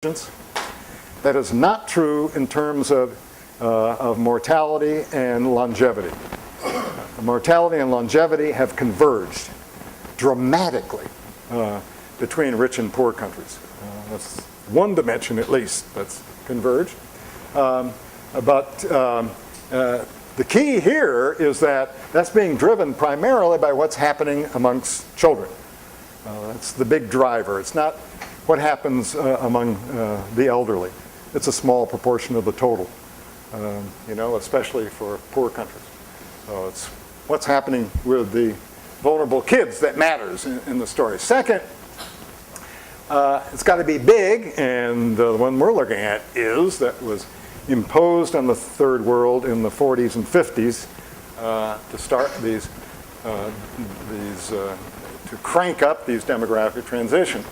That is not true in terms of mortality and longevity. Mortality and longevity have converged dramatically between rich and poor countries. That's one dimension at least that's converged. But the key here is that that's being driven primarily by what's happening amongst children. That's the big driver. It's not what happens among the elderly. It's a small proportion of the total, especially for poor countries. So it's what's happening with the vulnerable kids that matters in the story. Second, it's got to be big, and the one we're looking at is that was imposed on the third world in the 40s and 50s to start to crank up these demographic transition.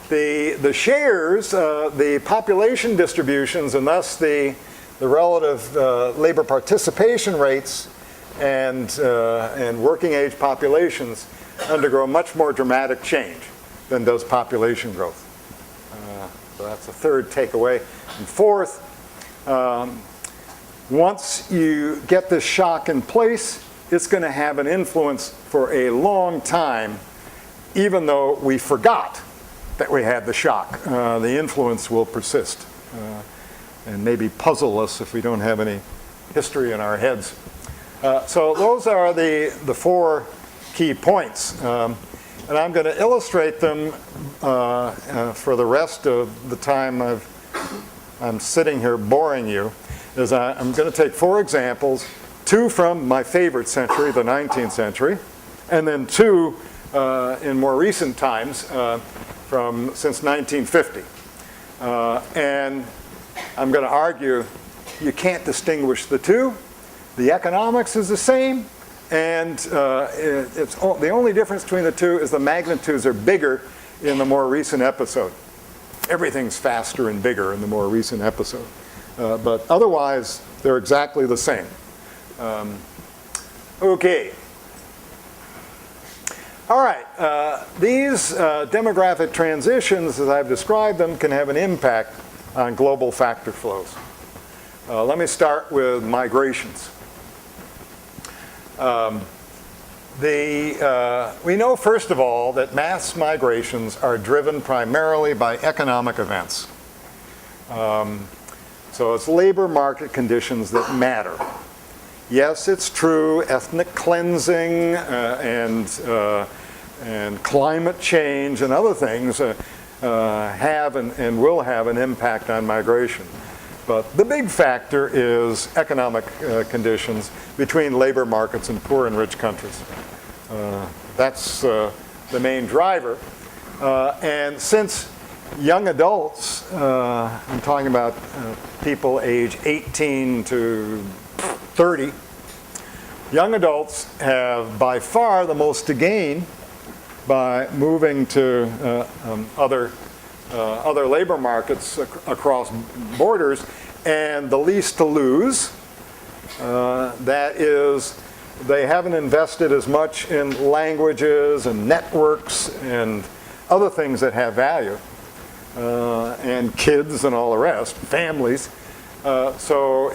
The shares, the population distributions, and thus the relative labor participation rates and working age populations undergo much more dramatic change than does population growth. So that's the third takeaway. And fourth, once you get this shock in place, it's going to have an influence for a long time, even though we forgot that we had the shock. The influence will persist and maybe puzzle us if we don't have any history in our heads. So those are the four key points. And I'm going to illustrate them for the rest of the time I'm sitting here boring you. I'm going to take four examples, two from my favorite century, the 19th century, and then two in more recent times since 1950. And I'm going to argue you can't distinguish the two. The economics is the same, and the only difference between the two is the magnitudes are bigger in the more recent episode. Everything's faster and bigger in the more recent episode. But otherwise, they're exactly the same. Okay. All right. These demographic transitions, as I've described them, can have an impact on global factor flows. Let me start with migrations. We know, first of all, that mass migrations are driven primarily by economic events. So it's labor market conditions that matter. Yes, it's true, ethnic cleansing and climate change and other things have and will have an impact on migration. But the big factor is economic conditions between labor markets in poor and rich countries. That's the main driver. And since young adults, I'm talking about people age 18 to 30, young adults have by far the most to gain by moving to other labor markets across borders, and the least to lose. That is, they haven't invested as much in languages and networks and other things that have value, and kids and all the rest, families. So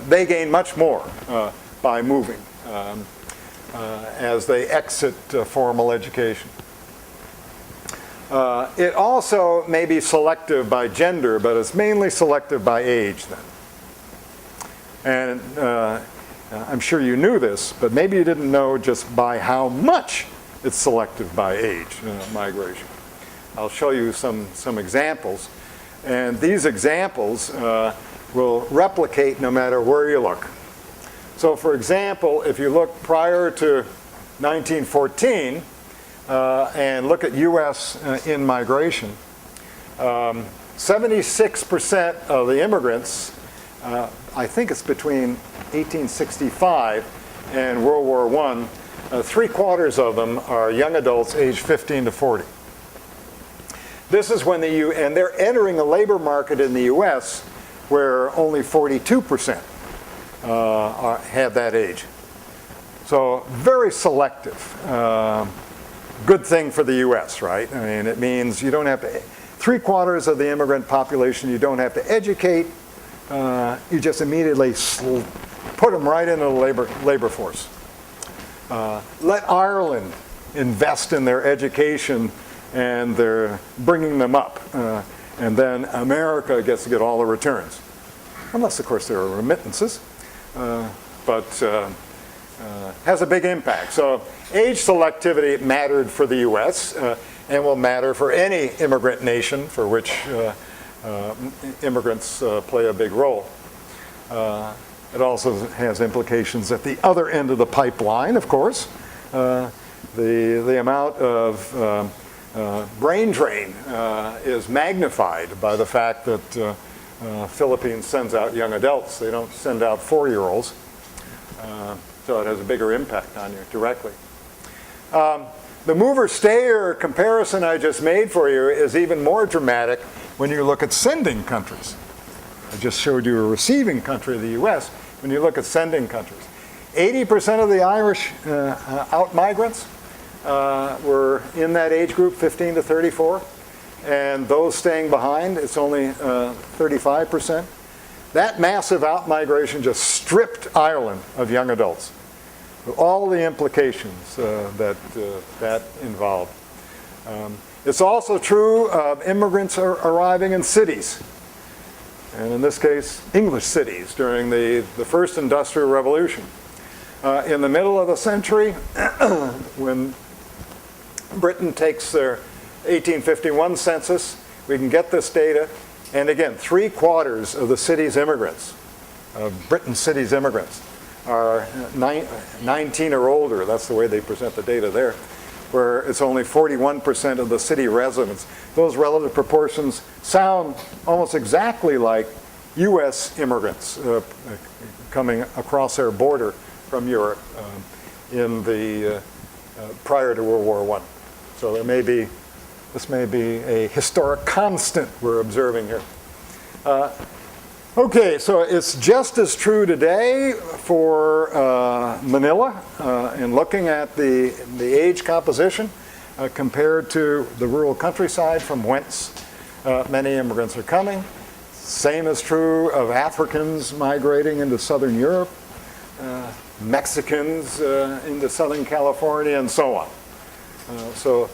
they gain much more by moving as they exit formal education. It also may be selective by gender, but it's mainly selective by age then. And I'm sure you knew this, but maybe you didn't know just by how much it's selective by age, migration. I'll show you some examples. And these examples will replicate no matter where you look. So for example, if you look prior to 1914, and look at US in migration, 76% of the immigrants, I think it's between 1865 and World War I, 3/4 of them are young adults aged 15 to 40. This is when and they're entering a labor market in the US where only 42% have that age. So very selective. good thing for the US, right? I mean, it means you don't have to, 3/4 of the immigrant population you don't have to educate. You just immediately put them right into the labor force. Let Ireland invest in their education and they're bringing them up. And then America gets to get all the returns. Unless, of course, there are remittances. But has a big impact. So age selectivity mattered for the US and will matter for any immigrant nation for which immigrants play a big role. It also has implications at the other end of the pipeline, of course. The amount of brain drain is magnified by the fact that Philippines sends out young adults. They don't send out 4-year-olds. So it has a bigger impact on you directly. The mover-stayer comparison I just made for you is even more dramatic when you look at sending countries. I just showed you a receiving country, the US. When you look at sending countries, 80% of the Irish out-migrants were in that age group, 15 to 34. And those staying behind, it's only 35%. That massive out-migration just stripped Ireland of young adults. All the implications that involved. It's also true of immigrants arriving in cities. And in this case, English cities during the first Industrial Revolution. In the middle of the century, when Britain takes their 1851 census, we can get this data. And again, 3/4 of the city's immigrants, Britain's city's immigrants, are 19 or older. That's the way they present the data there, where it's only 41% of the city residents. Those relative proportions sound almost exactly like US immigrants coming across their border from Europe in the prior to World War I. So this may be a historic constant we're observing here. Okay, so it's just as true today for Manila in looking at the age composition compared to the rural countryside from whence many immigrants are coming. Same is true of Africans migrating into Southern Europe, Mexicans into Southern California, and so on. So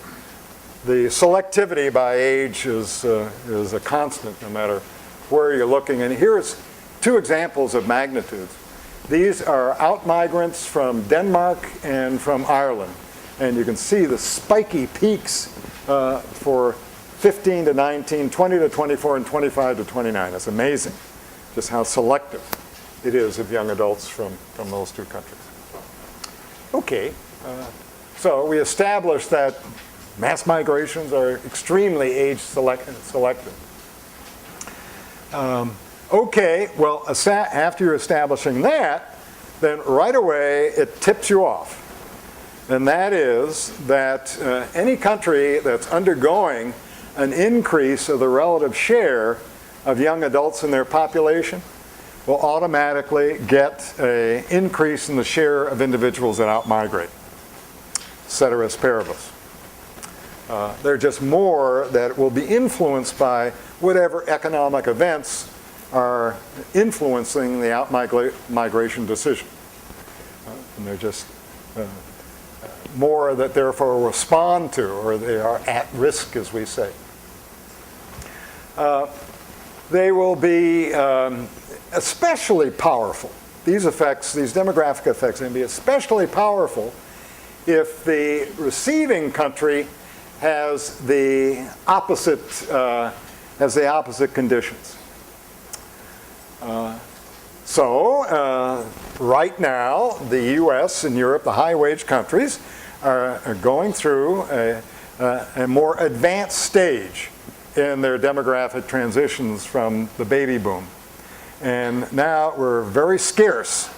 the selectivity by age is a constant no matter where you're looking. And here's 2 examples of magnitudes. These are out-migrants from Denmark and from Ireland. And you can see the spiky peaks for 15 to 19, 20 to 24, and 25 to 29. It's amazing just how selective it is of young adults from those 2 countries. Okay, so we established that mass migrations are extremely age selective. Okay, well, after you're establishing that, then right away it tips you off. And that is that any country that's undergoing an increase of the relative share of young adults in their population will automatically get an increase in the share of individuals that out-migrate, ceteris paribus. There are just more that will be influenced by whatever economic events are influencing the out-migration decision. And they're just more that therefore respond to, or they are at risk, as we say. They will be especially powerful. These effects, these demographic effects, can be especially powerful if the receiving country has the opposite conditions. Right now, the US and Europe, the high-wage countries, are going through a more advanced stage in their demographic transitions from the baby boom. And now we're very scarce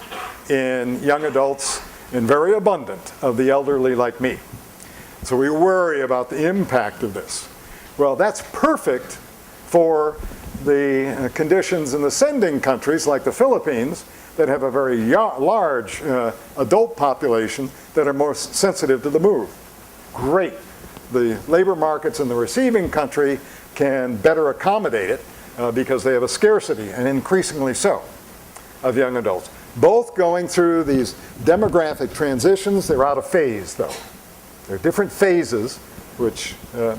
in young adults and very abundant of the elderly like me. So we worry about the impact of this. Well, that's perfect for the conditions in the sending countries like the Philippines that have a very large adult population that are more sensitive to the move. great. The labor markets in the receiving country can better accommodate it because they have a scarcity, and increasingly so, of young adults. Both going through these demographic transitions. They're out of phase, though. They're different phases, which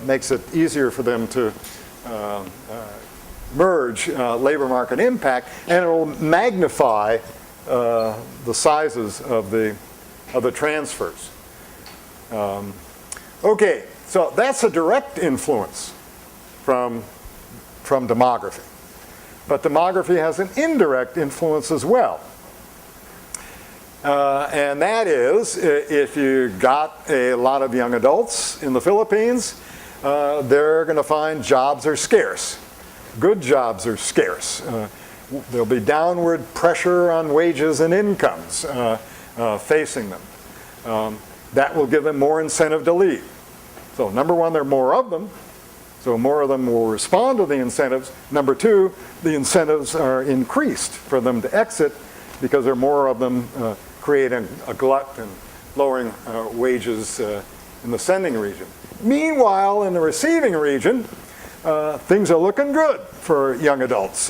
makes it easier for them to merge labor market impact, and it will magnify the sizes of the transfers. Okay, so that's a direct influence from demography. But demography has an indirect influence as well. And that is, if you got a lot of young adults in the Philippines, they're going to find jobs are scarce. Good jobs are scarce. There'll be downward pressure on wages and incomes facing them. That will give them more incentive to leave. So number one, there are more of them. So more of them will respond to the incentives. Number two, the incentives are increased for them to exit because there are more of them creating a glut and lowering wages in the sending region. Meanwhile, in the receiving region, things are looking good for young adults.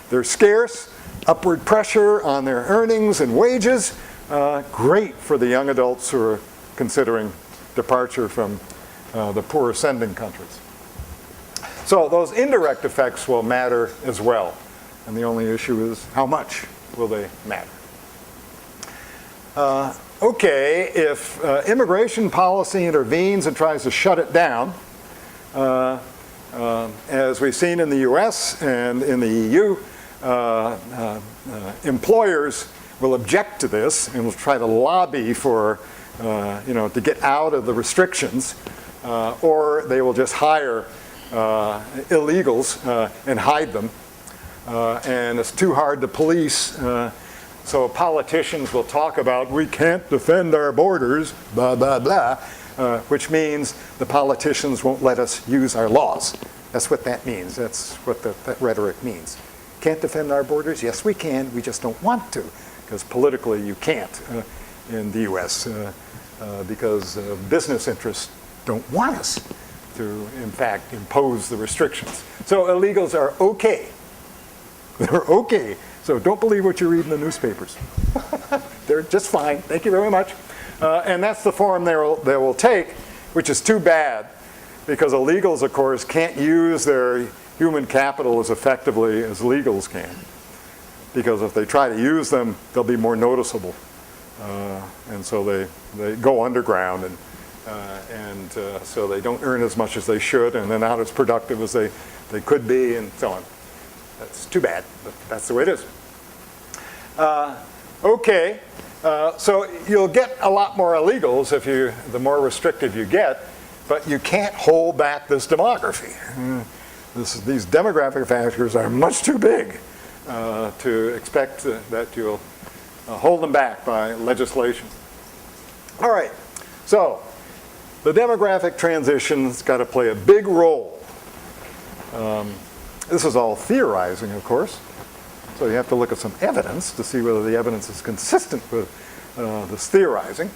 They're scarce, upward pressure on their earnings and wages. Great for the young adults who are considering departure from the poorer sending countries. So those indirect effects will matter as well. And the only issue is how much will they matter? Okay, if immigration policy intervenes and tries to shut it down, as we've seen in the US and in the EU, employers will object to this and will try to lobby for, to get out of the restrictions, or they will just hire illegals and hide them. And it's too hard to police. So politicians will talk about, we can't defend our borders, blah, blah, blah, which means the politicians won't let us use our laws. That's what that means. That's what that rhetoric means. Can't defend our borders? Yes, we can. We just don't want to, because politically you can't in the US, because business interests don't want us to, in fact, impose the restrictions. So illegals are okay. They're okay. So don't believe what you read in the newspapers. They're just fine. Thank you very much. And that's the form they will take, which is too bad, because illegals, of course, can't use their human capital as effectively as legals can. Because if they try to use them, they'll be more noticeable. And so they go underground, and so they don't earn as much as they should, and they're not as productive as they could be, and so on. That's too bad, but that's the way it is. Okay, so you'll get a lot more illegals the more restrictive you get, but you can't hold back this demography. These demographic factors are much too big to expect that you'll hold them back by legislation. All right, so the demographic transition's got to play a big role. This is all theorizing, of course, so you have to look at some evidence to see whether the evidence is consistent with this theorizing.